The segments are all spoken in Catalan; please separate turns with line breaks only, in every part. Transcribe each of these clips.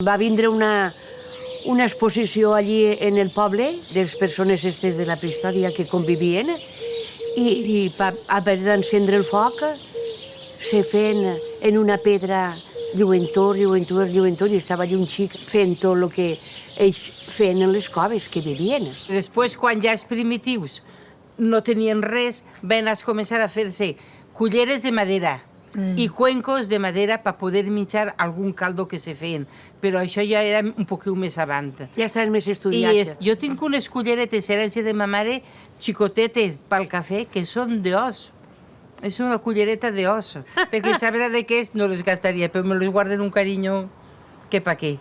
Va vindre una exposició allí en el poble de les persones estes de la prehistòria que convivien i a haver d'encendre el foc se feien en una pedra lluentor, i estava allí un xic fent tot el que ells feien en les coves que vivien.
Després, quan ja els primitius no tenien res, van començar a fer-se culleres de madera i cuencos de madera per poder menjar algun caldo que se feien. Però això ja era un poquet més avant.
Ja estaven més estudiats.
Jo tinc unes culleretes, herència de ma mare, xicotetes pel cafè, que són d'os. És una cullereta d'os, perquè saber de què és no les gastaria, però me les guarden un carinyo que pa què.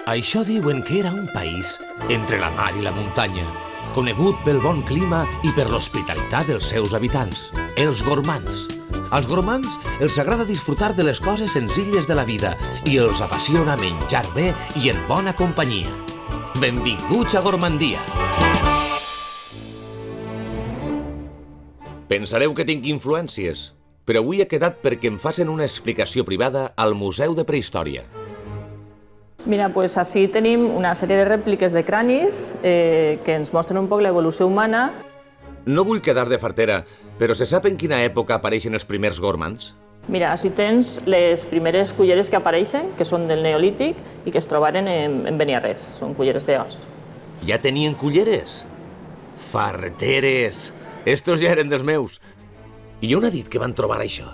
Això diuen que era un país entre la mar i la muntanya, conegut pel bon clima i per l'hospitalitat dels seus habitants, els gormands. Als gormands els agrada disfrutar de les coses senzilles de la vida i els apassiona menjar bé i en bona companyia. Benvinguts a Gormandia! Pensareu que tinc influències, però avui he quedat perquè em facin una explicació privada al Museu de Prehistòria.
Mira, doncs així tenim una sèrie de rèpliques de cranis que ens mostren un poc l'evolució humana.
No vull quedar de fartera, però se sap en quina època apareixen els primers gormands?
Mira, així tens les primeres culleres que apareixen, que són del Neolític i que es trobaren en Beniarrés. Són culleres d'os.
Ja tenien culleres? Farteres! Estos ja eren dels meus. I on ha dit que van trobar això?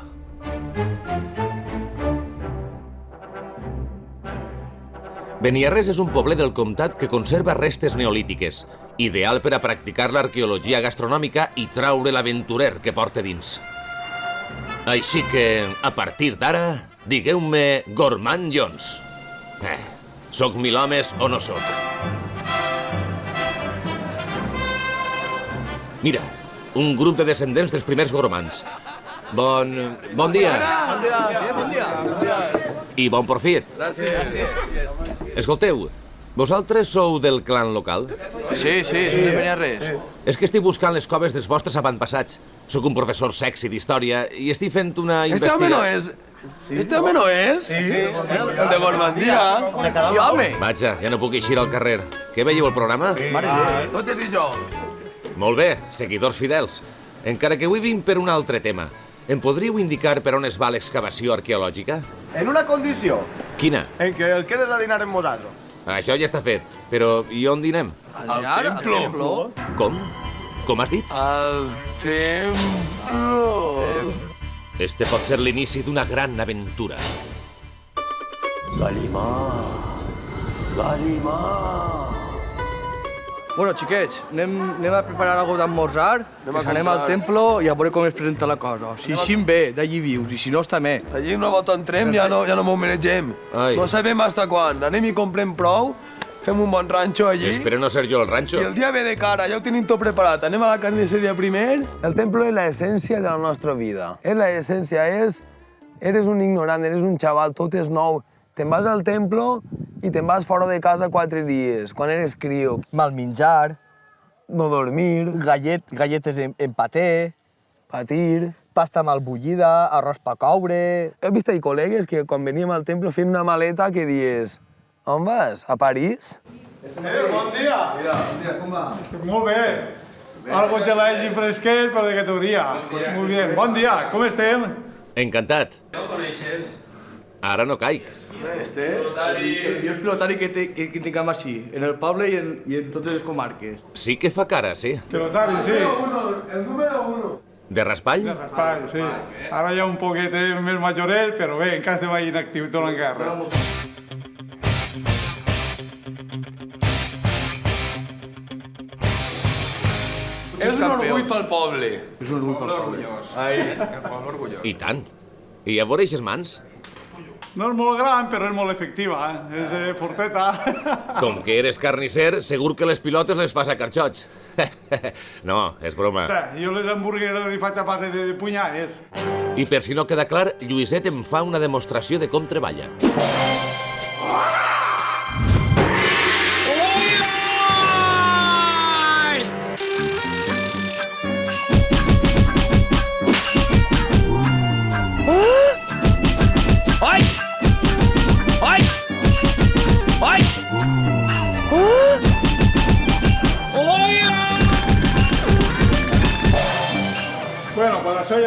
Beniarrés és un poblet del comtat que conserva restes neolítiques, ideal per a practicar l'arqueologia gastronòmica i traure l'aventurer que porta dins. Així que, a partir d'ara, digueu-me Gormand Jones. Soc mil homes o no soc? Mira, un grup de descendents dels primers gormands. Bon dia.
Bon dia.
I bon profit.
Gràcies.
Escolteu, vosaltres sou del clan local?
Sí, som de Beniarrés.
És que estic buscant les coves dels vostres avantpassats. Soc un professor sexy d'història i estic fent una investigació...
Este home no és? Sí. El de Gormandia. Sí, home.
Vaja, ja no puc eixir al carrer. Què veieu el programa?
Tots els dijous.
Molt bé, seguidors fidels. Encara que avui vinc per un altre tema. Em podríeu indicar per on es va l'excavació arqueològica?
En una condició.
Quina?
En què el quedes a dinar amb nosaltres.
Això ja està fet. Però i on dinem?
Al templo.
Com? Com has dit?
Al templo.
Este pot ser l'inici d'una gran aventura.
Galimar.
Bueno, xiquets, anem a preparar alguna cosa d'esmorzar, anem al templo i a veure com es presenta la cosa. Si eixim bé, d'allí vius, i si no, està bé.
Allí una volta entrem, ja no m'ho menegem.
Ai.
No sabem hasta quan. Anem i comprem prou, fem un bon ranxo allí.
Espero no ser jo el ranxo.
I el dia ve de cara, ja ho tenim tot preparat. Anem a la carnisseria primer. El templo és la essència de la nostra vida. És la essència, eres un ignorant, eres un xaval, tot és nou. Te'n vas al templo i te'n vas fora de casa 4 dies, quan eres crio.
Mal menjar,
No dormir,
galletes en paté,
patir.
pasta mal bullida, arròs pa coure...
He vist col·legues que quan veníem al templo feien una maleta que dies on vas? A París?
Bon dia!
Mira, com va?
Molt bé. Algo gelegi fresquet, però de categoria. Molt bé. Bon dia, com estem?
Encantat.
No el coneixes?
Ara no caic.
Este, jo el pilotari que tinguem així, en el poble i en totes les comarques.
Sí que fa cara, sí.
Pilotari, sí.
El número 1.
De raspall?
De raspall, sí. Ara ja un poquet més majoret, però bé, en cas de veí inactiu tot l'encara.
És un orgull pel poble.
És un orgull pel poble.
El poble orgullós.
I tant. I a veure eixes mans?
No és molt gran, però és molt efectiva, És forteta.
Com que eres carnisser, segur que les pilotes les fas a carxots. No, és broma.
Jo les hamburgueres les faig a base de punyades.
I per si no queda clar, Lluïset em fa una demostració de com treballa.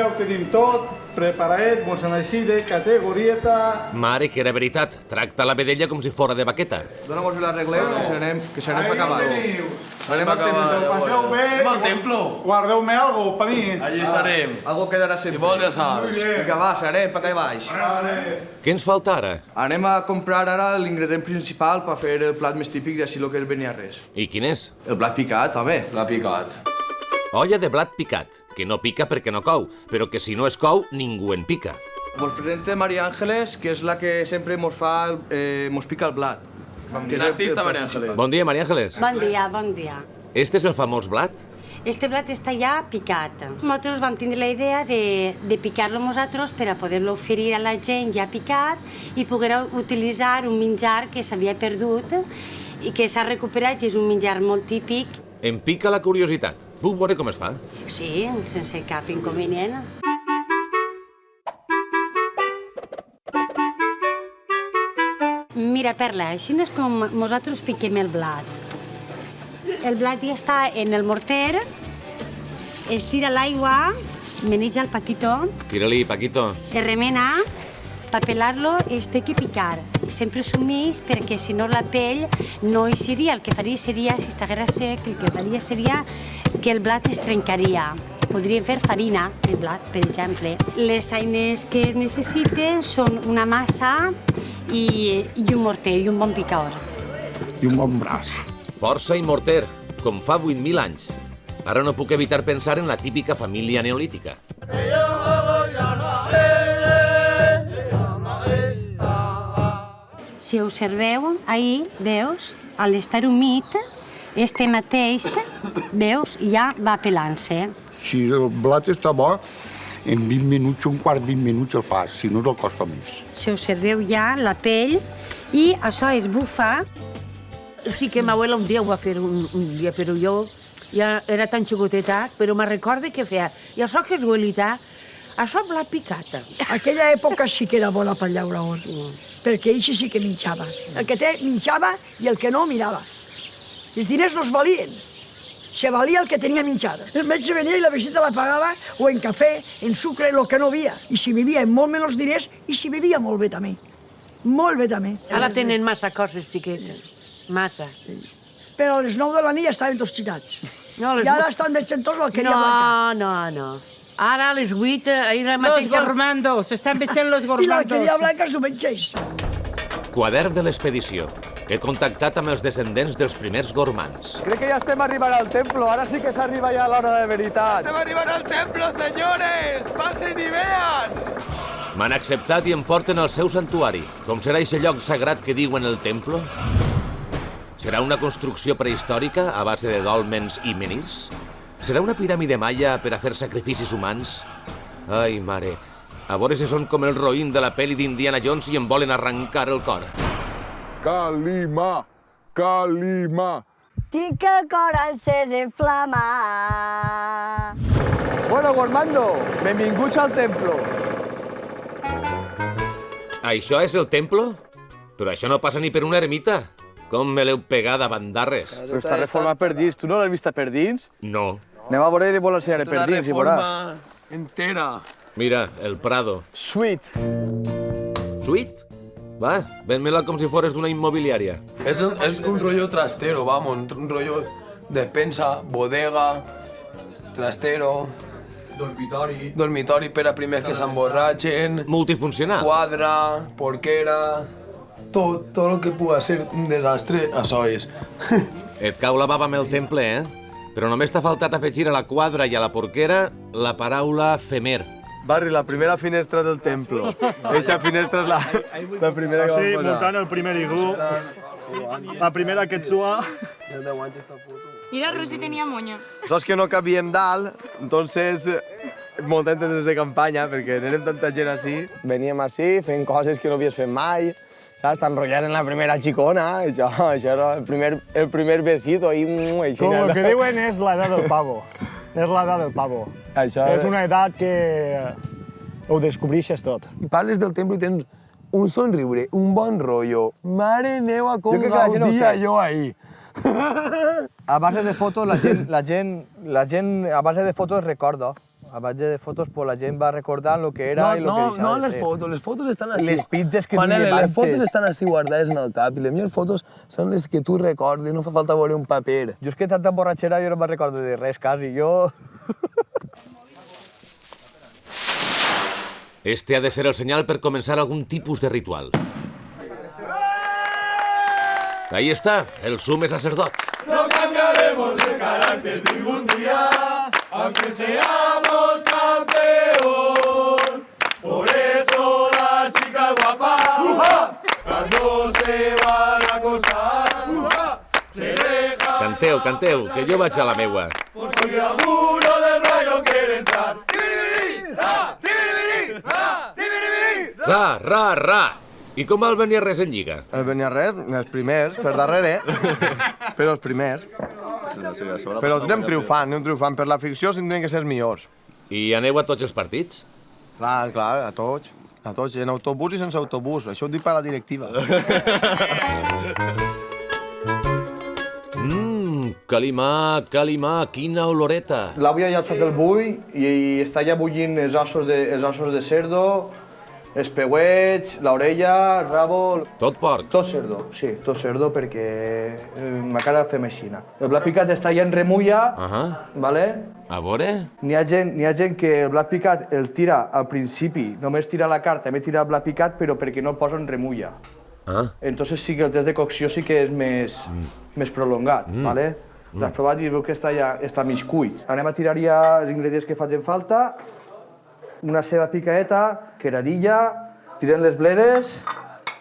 ja ho tenim tot, preparadet, mos en així de categorieta.
Mare, que era veritat. Tracta la vedella com si fora de baqueta.
Dóna-mos l'arreglem, que se n'anem per acabar. Anem al templo.
Passeu bé.
Anem al templo.
Guardeu-me algo per mi.
Allí estarem.
Algo quedarà sempre.
Si vols ja saps.
Vinga, va, se n'anem per aquí baix.
Què ens falta ara?
Anem a comprar ara l'ingredient principal per fer el plat més típic d'ací el que és Beniarrés.
I quin és?
El blat picat, home.
L'ha picat.
Olla de blat picat, que no pica perquè no cou, però que si no es cou, ningú en pica.
Mos presenta María Ángeles, que és la que sempre mos pica el blat.
Quina artista, María Ángeles?
Bon dia, María Ángeles.
Bon dia, bon dia.
Este és el famós blat?
Este blat està ja picat. Nosaltres vam tindre la idea de picar-lo nosaltres per a poder-lo oferir a la gent ja picat i poder utilitzar un menjar que s'havia perdut i que s'ha recuperat i és un menjar molt típic.
Em pica la curiositat. Puc veure com es fa?
Sí, sense cap inconvenient. Mira, Perla, així és com nosaltres piquem el blat. El blat ja està en el morter, es tira l'aigua, menja el Paquito,
Tira-li, Paquito.
es remena, per pelar-lo es té que picar. Sempre sumís perquè si no la pell no hi seria. El que faria seria, si estigués sec, el que faria seria que el blat es trencaria. Podríem fer farina, el blat, per exemple. Les eines que es necessiten són una massa i un morter i un bon picador.
I un bon braç.
Força i morter, com fa 8.000 anys. Ara no puc evitar pensar en la típica família neolítica.
Si observeu, ahir, veus, a l'estar humit, este mateix, veus, ja va pelant-se.
Si el blat està bo, en 20 minuts, un quart, 20 minuts el fas, si no, el costa més.
Si observeu ja la pell, i això es bufa.
Sí que ma abuela un dia ho va fer un dia, però jo ja era tan xicoteta, però me recorde que feia. I això que és abuelita, això blat picata.
Aquella època sí que era bona per llaure or, perquè ell sí que minxava. El que té minxava i el que no mirava. Els diners no es valien, se valia el que tenia minxar. El metge venia i la visita la pagava o en cafè, en sucre, el que no havia. I si vivia amb molt menys diners i si vivia molt bé també. Molt bé també.
Ara tenen massa coses, xiquetes. Massa.
Però a les 9 de la nit estaven tots xitats.
No,
I ara estan veient tots l'alqueria blanca.
No. Ara a les 8, ahir la
Los
mateixa...
gormandos, s'estan veient los
I
gormandos.
l'alqueria blanca els diumenges.
Quadern de l'expedició. He contactat amb els descendents dels primers gormans.
Crec que ja estem arribant al templo, ara sí que s'arriba ja l'hora de veritat.
Estem arribant al templo, senyores! Passen i vean!
M'han acceptat i em porten al seu santuari. Com serà aquest lloc sagrat que diuen el templo? Serà una construcció prehistòrica a base de dòlmens i menirs? Serà una piràmide maia per a fer sacrificis humans? Ai, mare, a veure si són com el roïn de la pel·li d'Indiana Jones i em volen arrencar el cor.
Calima! Calima!
Tinc el cor encès en flama.
Bueno, Gormando, benvinguts al templo.
Això és el templo? Però això no passa ni per una ermita. Com me l'heu pegada a bandarres.
Però està reformat per dins. Tu no l'has vista per dins?
No.
Anem a veure i vol ensenyar per dins i veuràs.
Una reforma entera.
Mira, el Prado.
Sweet.
Sweet? Va, ven-me-la com si fores d'una immobiliària.
És un rollo trastero, vamos, un rollo despensa, bodega, trastero, dormitori per a primers que s'emborratxen,
multifuncional,
quadra, porquera, tot el que pugui ser un desastre, això és.
Et cau la bava amb el temple, Però només t'ha faltat afegir a la quadra i a la porquera la paraula femer.
Barri, la primera finestra del templo. Eixa finestra és la primera que vam posar.
Sí, muntant el primer iglú. La primera quetzua.
Mira, Rosi tenia moño.
Sos que no cabíem dalt, entonces muntem tentes de campanya, perquè érem tanta gent així. Veníem així, fent coses que no havies fet mai, saps? T'enrotllant en la primera xicona, això era el primer besito.
Com el que diuen és l'edat del pavo. És l'edat del pavo. És una edat que ho descobreixes tot.
Parles del temple i tens un somriure, un bon rotllo. Mare meva, com gaudia jo ahir.
A base de fotos, la gent a base de fotos recorda. A base de fotos, pues, la gent va recordant el que era i el que deixava de ser.
No, les fotos estan així.
Les pintes que
Manel,
llevantes.
les fotos estan així guardades en el cap i les millors fotos són les que tu recordes, no fa falta veure un paper.
Jo és que tanta borratxera jo no me'n recordo de res, quasi. Jo...
Este ha de ser el senyal per començar algun tipus de ritual. Ahí está, el sume sacerdot.
No cambiaremos de carácter ningún día, aunque seamos campeón. Por eso las chicas guapas, cuando se van a acostar, se dejan...
Canteu, canteu, que jo vaig a la meua.
Por si alguno del Rayo quiere entrar.
Ra, ra, ra. I com va el Beniarrés en Lliga?
El Beniarrés, els primers, per darrere, però els primers. Però anem triomfant. Per la ficció tindrem que ser els millors.
I aneu a tots els partits?
Clar, a tots. A tots, en autobús i sense autobús. Això ho dic per la directiva.
Calimà, quina oloreta.
L'àvia ja ha alçat el bull i està ja bullint els ossos de cerdo, els peuets, l'orella, el rabo...
Tot porc?
Tot cerdo, sí, tot cerdo perquè encara fem aixina. El blat picat està ja en remulla, vale?
A veure?
N'hi ha gent que el blat picat el tira al principi, només tira la carn, també tira el blat picat, però perquè no el posa en remulla. Entonces sí que el test de cocció sí que és més prolongat, vale? L'has provat i veu que està mig cuit. Anem a tirar ja els ingredients que facin falta. Una ceba picadeta, queradilla, tirem les bledes,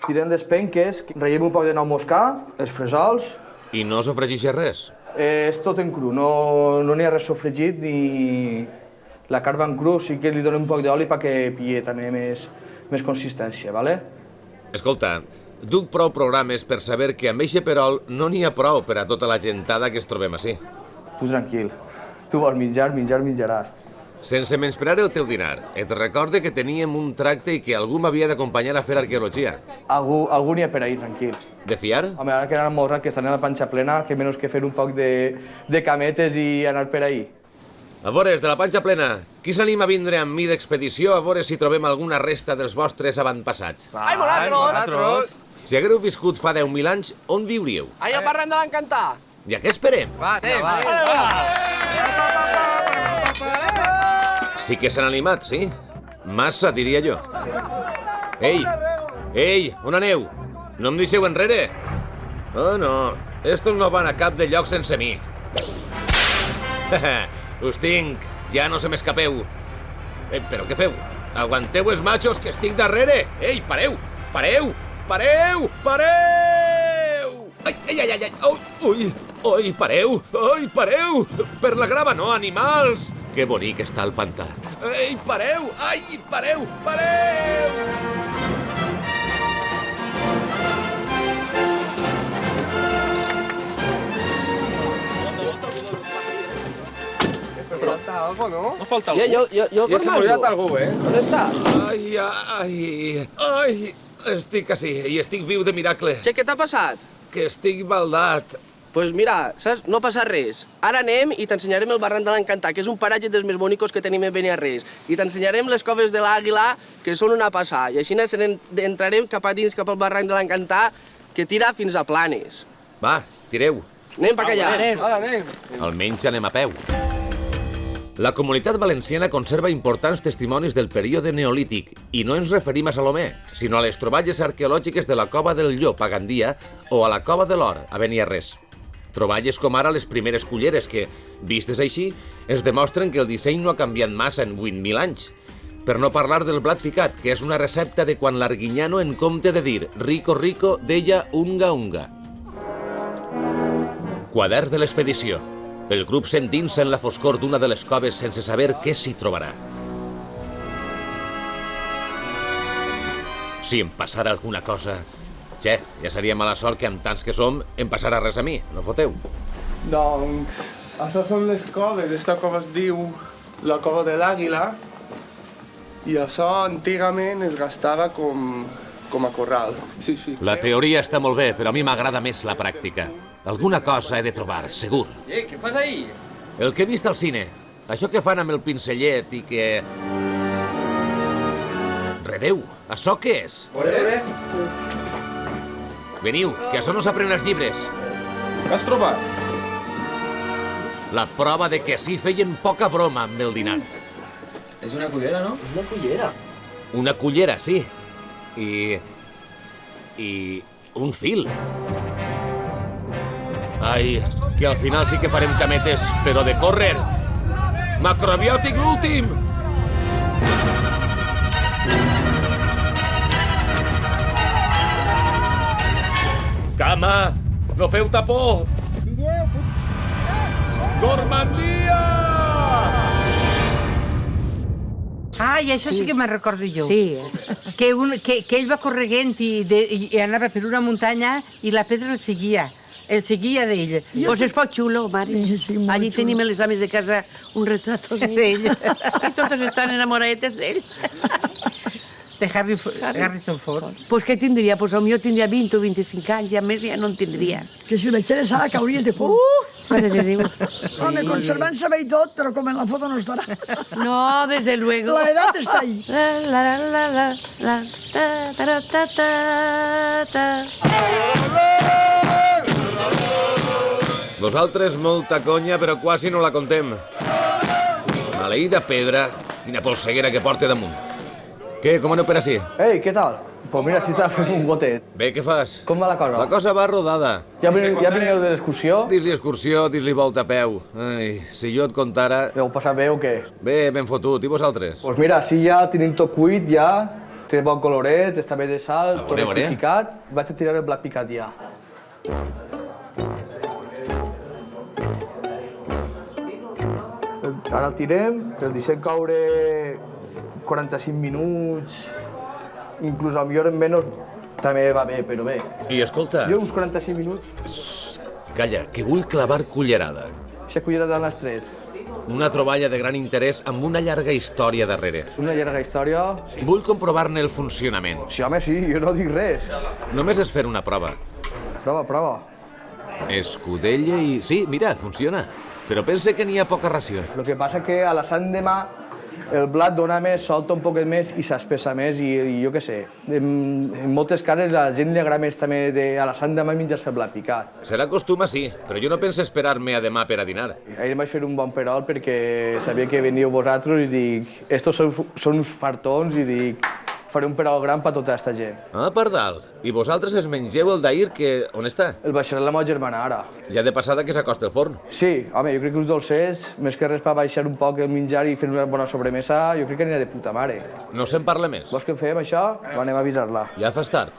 tirem les penques, ratllem un poc de nou moscà, els fresols...
I no sofregeix res?
És tot en cru, no n'hi ha res sofregit ni la carn va en cru, sí que li donem un poc d'oli perquè pilli també més consistència, ¿vale?
Escolta, duc prou programes per saber que amb eixe perol no n'hi ha prou per a tota la gentada que es trobem ací.
Tu tranquil, tu vols menjaràs.
Sense menysprear el teu dinar, et recorde que teníem un tracte i que algú m'havia d'acompanyar a fer arqueologia.
Algú n'hi ha per ahir, tranquil.
De fiar?
Home, ara que anant molt rat, que estan a la panxa plena, que menys que fer un poc de cametes i anar per ahir.
A veure, de la panxa plena, qui s'anima a vindre amb mi d'expedició a veure si trobem alguna resta dels vostres avantpassats?
Ai, nosaltres!
Si haguéreu viscut fa 10.000 anys, on viuríeu?
Ai, al barranc de l'Encantar!
I a què esperem?
Va, anem!
Sí que s'han animat, sí? Massa, diria jo. Ei, on aneu? No em deixeu enrere? Oh, no, estos no van a cap de lloc sense mi. Us tinc, ja no se m'escapeu. Però què feu? Aguanteu els machos que estic darrere! Ei, pareu! Pareu! Ai! Ui, pareu! Per la grava no, animals! Que bonic està el pantà. Ei, pareu!
Falta algo, ¿no?
No falta algú.
Jo
sí, s'ha oblidat algú,
On està?
Ai, estic així i estic viu de miracle.
Che, què t'ha passat?
Que estic baldat.
Pues mira, saps? No passa res. Ara anem i t'ensenyarem el barranc de l'Encantar, que és un paratge dels més bonicos que tenim en Beniarrés. I t'ensenyarem les coves de l'Àguila, que són una passada. I així entrarem cap a dins, cap al barranc de l'Encantar, que tira fins a Planes.
Va, tireu.
Anem per allà.
Anem. Almenys anem a peu. La Comunitat Valenciana conserva importants testimonis del període neolític i no ens referim a Salomé, sinó a les troballes arqueològiques de la Cova del Llop a Gandia o a la Cova de l'Or a Beniarrés. Troballes com ara les primeres culleres que, vistes així, ens demostren que el disseny no ha canviat massa en 8.000 anys. Per no parlar del blat picat, que és una recepta de quan l'Arguinyano, en compte de dir rico, deia unga. Quadern de l'expedició. El grup s'endinsa en la foscor d'una de les coves sense saber què s'hi trobarà. Si em passara alguna cosa... ja seria mala sort que amb tants que som em passara res a mi, no foteu?
Doncs, això són les coves. Esta cova es diu la Cova de l'Àguila i això antigament es gastava com a corral. Sí.
La teoria està molt bé, però a mi m'agrada més la pràctica. Alguna cosa he de trobar, segur.
Què fas ahí?
El que he vist al cine. Això que fan amb el pincellet i que... Redeu, això què és? Veniu, que això no s'aprèn als llibres.
Què has trobat?
La prova de que sí feien poca broma amb el dinar.
És una cullera, no?
És una cullera.
Una cullera, sí. I un fil. Ai, que al final sí que farem cametes, però de córrer. Macrobiòtic l'últim! Cama, no feu tapó! Gormandia!
Ah, i això sí que me'n recordo jo.
Sí.
Que ell va correguent i anava per una muntanya i la pedra el seguia. El seguia d'ell.
Pues és poc xulo, Mari. Allí tenim les ames de casa un retrato d'ell. I totes estan enamoradetes d'ell.
De Harrison Ford.
Pues què tindria? Pues potser tindria 20 o 25 anys, i a més ja no en tindria.
Que si l'eixeres ara cauries de cul.
Mare de Déu.
Home, conservant-se bé i tot, però com en la foto no estarà.
No, desde luego.
La edat està ahí.
Vosaltres molta conya, però quasi no la contem. Maleïda pedra, quina polseguera que porta damunt. Què, com aneu per ací?
Ei, què tal? Pues mira, si estava fent un gotet.
Bé, què fas?
Com va la cosa?
La cosa va rodada.
Ja veniu de l'excursió?
Dis-li excursió, dis-li volta a peu. Ai, si jo et contara...
Heu passat bé o què?
Bé, ben fotut. I vosaltres?
Pues mira, si ja tenim tot cuit, ja. Té bon coloret, està bé de sal, tot rectificat. Vaig a tirar el blat picat ja. Ara el tirem, el deixem caure 45 minuts, inclús potser en menys també va bé, però bé.
I escolta...
Jo uns 45 minuts.
Calla, que vull clavar cullerada.
Aquesta cullerada l'has tret.
Una troballa de gran interès amb una llarga història darrere.
Una llarga història?
Vull comprovar-ne el funcionament.
Sí, home, sí, jo no dic res.
Només és fer una prova.
Prova.
Escudella i... Sí, mira, funciona. Però pense que n'hi ha poca ració.
El que passa que a la sant de mà el blat dona més, solta un poquet més i s'espessa més i jo què sé. En moltes cases a la gent li agrada més també a la sant de mà menjar-se el blat picat.
Serà costuma, sí, però jo no penso esperar-me a demà per a dinar.
Ahir vaig fer un bon perol perquè sabia que veníeu vosaltres i dic, estos són uns fartons i dic, faré un perol gran per tota aquesta gent.
Ah, per dalt. I vosaltres es mengeu el d'ahir que... On està?
El baixarà la meva germana ara.
Ja de passada que s'acosta el forn.
Sí, home, jo crec que els dolcets, més que res per baixar un poc el menjar i fer una bona sobremesa, jo crec que anirà de puta mare.
No se'n parla més.
Vols que fem això? Anem a avisar-la.
Ja fas tard.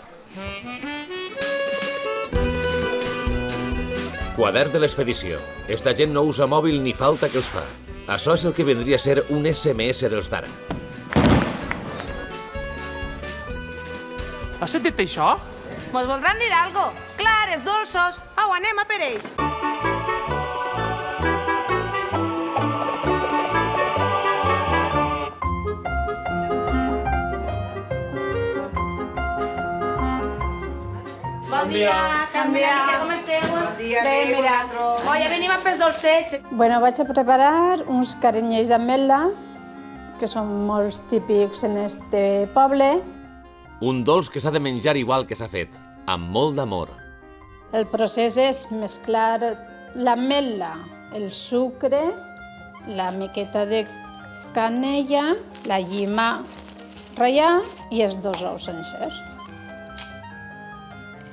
Quadern de l'expedició. Esta gent no usa mòbil ni falta que els fa. Això és el que vendria a ser un SMS dels d'ara.
Has sentit això?
Mos voldran dir algo. Clares, dolços. Au, anem a per ells. Bon dia. Com esteu? Bon dia. Bé, mira, ja venim a pels dolcets.
Bueno, vaig a preparar uns carinyells d'ametla, que són molt típics en este poble.
Un dolç que s'ha de menjar igual que s'ha fet, amb molt d'amor.
El procés és mesclar l'ametla, el sucre, la miqueta de canella, la llima ratllada i els 2 ous sencers.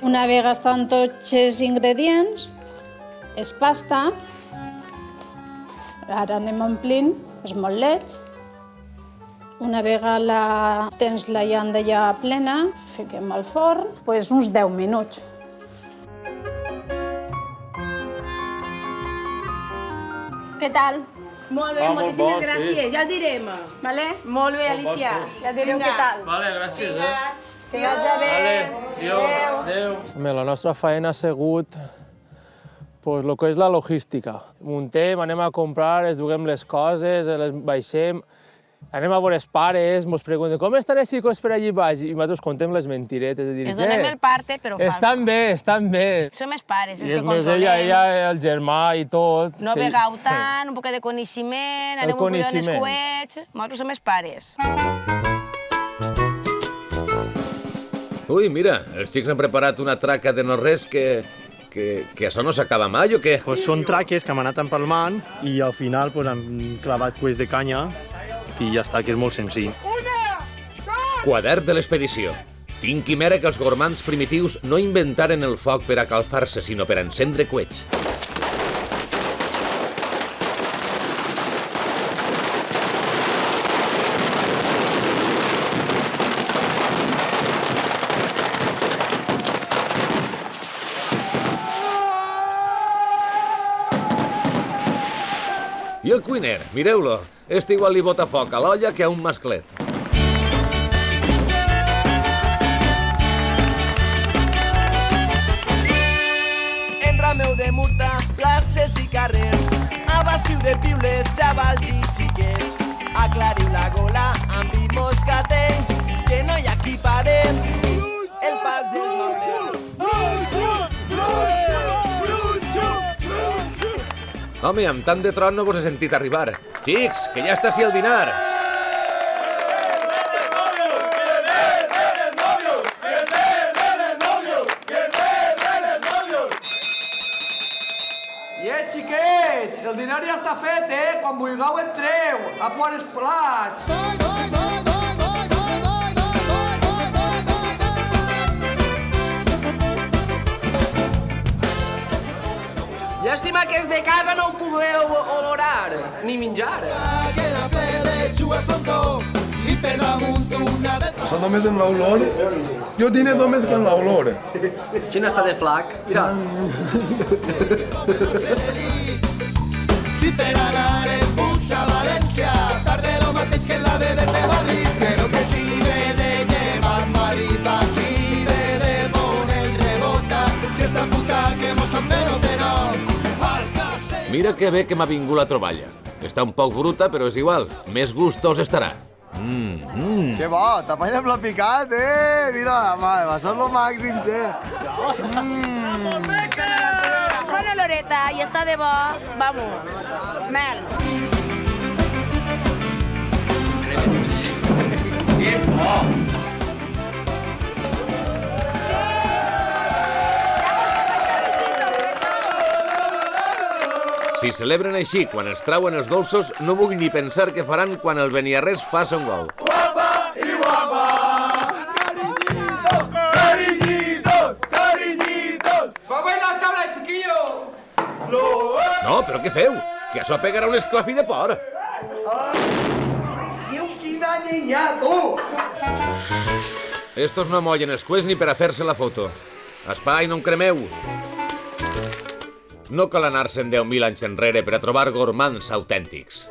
Una vegada estan tots els ingredients, es pasta. Ara anem omplint els motlets. Una vegada tens la llanda ja plena, fiquem al forn, uns 10 minuts. Què tal?
Molt bé, moltíssimes gràcies, ja el direm.
Vale?
Molt bé, Alicia.
Ja direm què tal.
Vale, gràcies.
Que vagi bé.
Adéu. La nostra feina ha sigut el que és la logística. Muntem, anem a comprar, es duguem les coses, les baixem Anem a veure els pares, ens pregunten com estan els xicos per allí baix i nosaltres contem les mentiretes de dir...
Es donem el parte, però falso.
Estan bé.
Som els pares, és
I
que
més
controlem.
ella, el germà i tot.
No vegau tant, un poc de coneixement, anem un colló en els coets... Nosaltres som els pares.
Ui, mira, els xics han preparat una traca de no-res que això no s'acaba mai o què?
Pues són traques que hem anat empalmant i al final pues, hem clavat cues de canya i ja està, que és molt senzill.
Quadern de l'expedició. Tinc quimera que els gormands primitius no inventaren el foc per a calfar-se, sinó per a encendre coets. I el cuiner, mireu-lo, este igual li bota foc a l'olla que a un masclet.
Enrameu de murta, places i carrers, abastiu de piules, xavals i xiquets. Aclariu la gola amb vi moscatell, que no hi ha qui parem el pas dels maulets.
Home, amb tant de tron no vos he sentit arribar. Xics, que ja està així el dinar.
Xiquets, el dinar ja està fet, Quan vulgueu entreu, a posar els plats.
Llàstima que és de casa no ho pugueu olorar, ni menjar.
Això només en l'olor? Jo tinc només que en l'olor.
Així no està de flac, mira.
Si te ganaré puja a València, tarde lo mateix que la de desde Madrid, pero que sigue de llevar maripa, sigue de poner rebota, si esta puta que mos han pero
Mira que bé que m'ha vingut la troballa. Està un poc bruta, però és igual. Més gustós estarà.
Que bo, t'apanya amb la picat, Mira, això és lo màxim,
Bona l'oreta, i està de bo. Vamos, mel.
Si celebren així quan es trauen els dolços, no vull ni pensar què faran quan el Beniarrés faça un gol.
guapa y guapa. Cariñitos, cariñitos.
¡Vamos a la tabla, chiquillo!
No, però què feu? Que això pegarà un esclafí de por.
Diu, quina llenya, tu!
Estos no mollen els cues ni per a fer-se la foto. Espai, no en cremeu. No cal anar-se'n 10.000 anys enrere per a trobar gormands autèntics.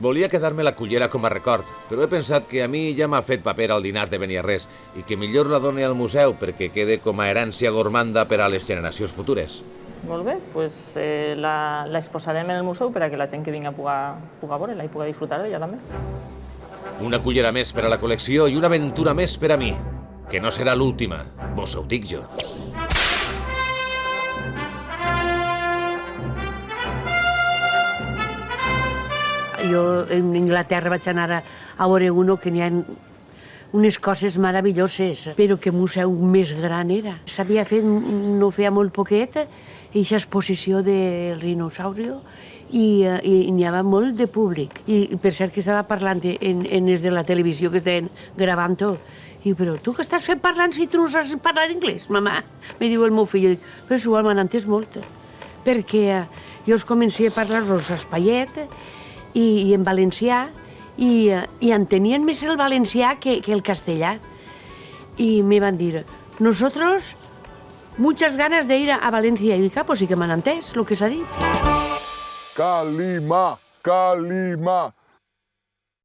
Volia quedar-me la cullera com a record, però he pensat que a mi ja m'ha fet paper al dinar de Beniarrés i que millor la doni al museu perquè quede com a herència gormanda per a les generacions futures.
Molt bé, doncs la exposarem en el museu per a que la gent que vingui a puga veure-la i puga disfrutar d'ella també.
Una cullera més per a la col·lecció i una aventura més per a mi, que no serà l'última, vos ho dic jo.
Jo en Inglaterra vaig anar a veure uno que n'hi ha unes coses meravelloses, però que museu més gran era. S'havia fet no feia molt poquet aquesta exposició del rinosaure i n'hi havia molt de públic. I per cert que estava parlant en els de la televisió que estaven gravant-ho. I però tu què estàs fent parlant si tu no saps parlar anglès, mamà? Me diu el meu fill, però és igual, m'han entès molt. Perquè jo us comencé a parlar-los espaiet i en valencià, i entenien més el valencià que el castellà. I me van dir, nosotros, muchas ganas de ir a Valencia. I dic, pues sí que m'han entès, el que s'ha dit.
Calima, calima.